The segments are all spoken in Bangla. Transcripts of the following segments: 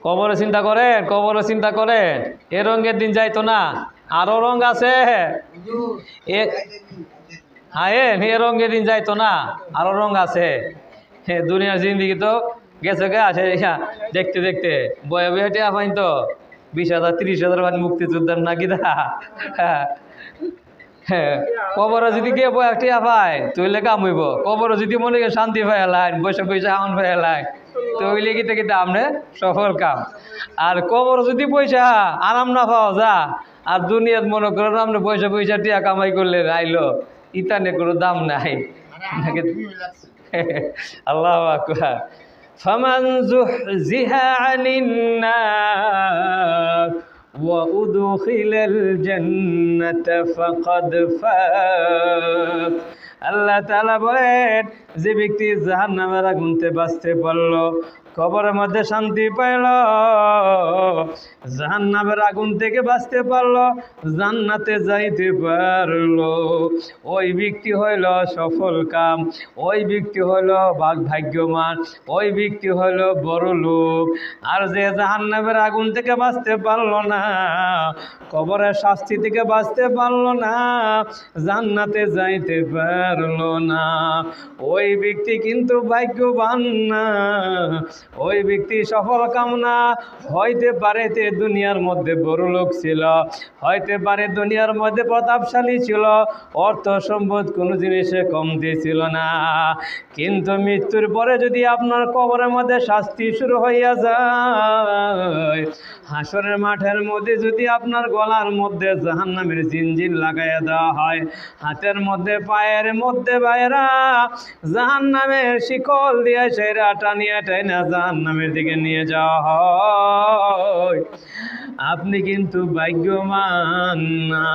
কবরে চিন্তা করেন, কবরে চিন্তা করেন। এ রঙের দিন যাইতো না, আরো রং আছে। হ্যাঁ, এ রঙের দিন যাইতো না, আরো রং আছে। দুনিয়ার জিন্দিগি তো গেছে গে আছে দেখতে দেখতে বয়ে বয়ে টিয়া পাইন তো 20,000 30,000 মানে মুক্তিযোদ্ধার নাকি দা। হ্যাঁ, কবরে যদি গিয়ে বয়ে টিয়া পায় তৈলে কাম হইব। কবরে যদি মনে করেন শান্তি পাই এলাইন, বসে বসে আমন পাই এলাইন, তৈলে গিতে গিতে আপনি সফল কাম। আর কবর যদি পয়সা আরাম না পাওয়া যা, আর দুনিয়াত মনে করেন আপনি পয়সা পয়সা টিয়া কামাই করলে আইলো, ইতানে কোনো দাম নাই। আল্লাহু আকবার। ফামান যুহজিহা আনিন নার ওয়া উদখিলাল জান্নাতা ফাকাদ ফাজ। আল্লাহ তাআলা বলেন, যে ব্যক্তি জাহান্নামের আগুন থেকে বাঁচতে পারলো, কবরের মধ্যে শান্তি পাইল, জাহান্নামের আগুন থেকে বাঁচতে পারলো, জান্নাতে যাইতে পারলো, ওই ব্যক্তি হইল সফল কাম, ওই ব্যক্তি হইল ভাগ্যবান, ওই ব্যক্তি হইল বড় লোক। আর যে জাহান্নামের আগুন থেকে বাঁচতে পারলো না, কবরের শাস্তি থেকে বাঁচতে পারলো না, জান্নাতে যাইতে পারলো না, ওই ব্যক্তি কিন্তু ভাগ্যবান না, ওই ব্যক্তি সফল কামনা। হইতে পারে তে দুনিয়ার মধ্যে বড় লোক ছিল, হইতে পারে দুনিয়ার মধ্যে প্রতাপশালী ছিল, অর্থ সম্পদ কোনো জিনিসে কমতি ছিল না, কিন্তু মৃত্যুর পরে যদি আপনার কবরের মধ্যে শাস্তি শুরু হইয়া যায়, হাসরের মাঠের মধ্যে যদি আপনার গলার মধ্যে জাহান্নামের জিনজির লাগাইয়া দেওয়া হয়, হাতের মধ্যে পায়ের মধ্যে বাইরা জাহান্নামের শিকল দিয়ে সেরা টানিয়া টাইনা জাহান্নামের দিকে নিয়ে যাওয়া হয়, আপনি কিন্তু ভাগ্যবান না।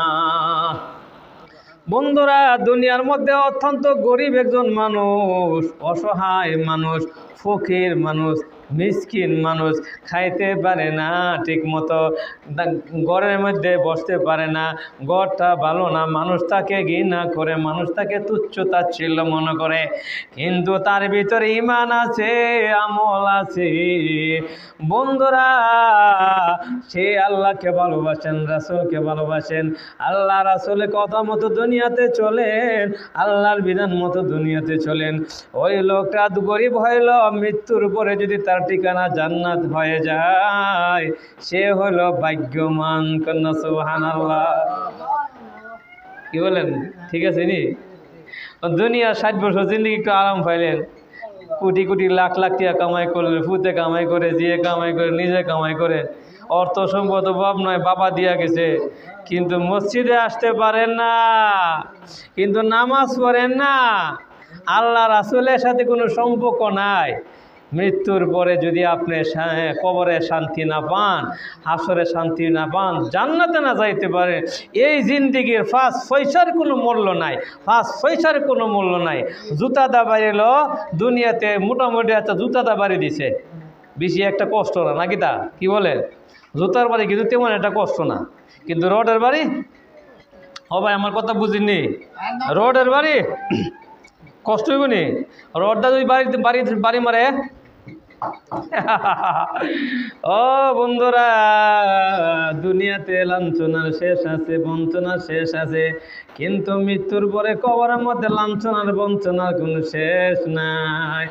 বন্ধুরা, দুনিয়ার মধ্যে অত্যন্ত গরিব একজন মানুষ, অসহায় মানুষ, ফকির মানুষ, মিসকিন মানুষ, খাইতে পারে না ঠিক মতো, ঘরের মধ্যে বসতে পারে না, ঘরটা ভালো না, মানুষ তাকে ঘৃণা করে, মানুষ তাকে তুচ্ছ তাচ্ছিল্য মনে করে, কিন্তু তার ভিতরে ঈমান আছে, আমল আছে। বন্ধুরা, সে আল্লাহকে ভালোবাসেন, রাসূলকে ভালোবাসেন, আল্লাহ রাসূলের কথা মতো দুনিয়াতে চলেন, আল্লাহর বিধান মতো দুনিয়াতে চলেন, ওই লোকটা গরিব হইল, মৃত্যুর পরে যদি তার ঠিকানা জান্নাত হয়ে যায়, সে হলো ভাগ্যবান। কন্যা সুবহানাল্লাহ। কি বলেন, ঠিক আছে নি? দুনিয়া 60 বছর জিন্দগি একটু আরাম পাইলেন, কোটি কোটি লাখ লাখ টাকা কামাই করলেন, ফুতে কামাই করে, জিয়ে কামাই করে, নিজে কামাই করে, অর্থ সম্পদ অভাব নয়, বাবা দিয়া গেছে, কিন্তু মসজিদে আসতে পারেন না, কিন্তু নামাজ পড়েন না, আল্লাহ রাসূলের সাথে কোনো সম্পর্ক নাই। মৃত্যুর পরে যদি আপনি কবরে শান্তি না পান, হাসরে শান্তি না পান, জান্নাতে না যাইতে পারে, এই জিন্দিগির 5 পয়সার কোনো মূল্য নাই, 5 পয়সার কোনো মূল্য নাই। জুতা দা বাড়িল দুনিয়াতে, মোটামুটি একটা জুতা দা বাড়ি দিছে, বেশি একটা কষ্ট না, নাকি তা কি বলে? জুতার বাড়ি কিন্তু তেমন একটা কষ্ট না, কিন্তু রোডের বাড়ি, ও ভাই আমার কথা বুঝিনি, রোডের বাড়ি কষ্ট হইব নি? রোডটা যদি বাড়ি মারে। ও বন্ধুরা, দুনিয়াতে লাঞ্ছনার শেষ আছে, বঞ্চনার শেষ আছে, কিন্তু মৃত্যুর পরে কবরের মধ্যে লাঞ্ছনার বঞ্চনার কোনো শেষ নাই।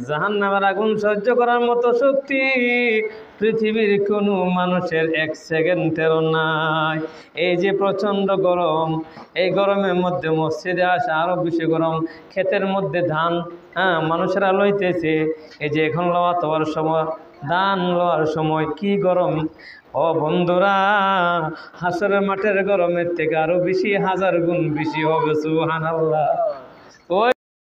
জাহান্নামের আগুন সহ্য করার মতো শক্তি পৃথিবীর কোনো মানুষের 1 সেকেন্ডেরও নাই। এই যে প্রচণ্ড গরম, এই গরমের মধ্যে মসজিদে আসা আরও বেশি গরম, ক্ষেতের মধ্যে ধান মানুষেরা লইতেছে, এই যে এখন লওয়া তোয়ার সময়, ধান লওয়ার সময় কি গরম। ও বন্ধুরা, হাসরের মাঠের গরমের থেকে আরো বেশি, 1000 গুণ বেশি হবে। সুবহানাল্লাহ।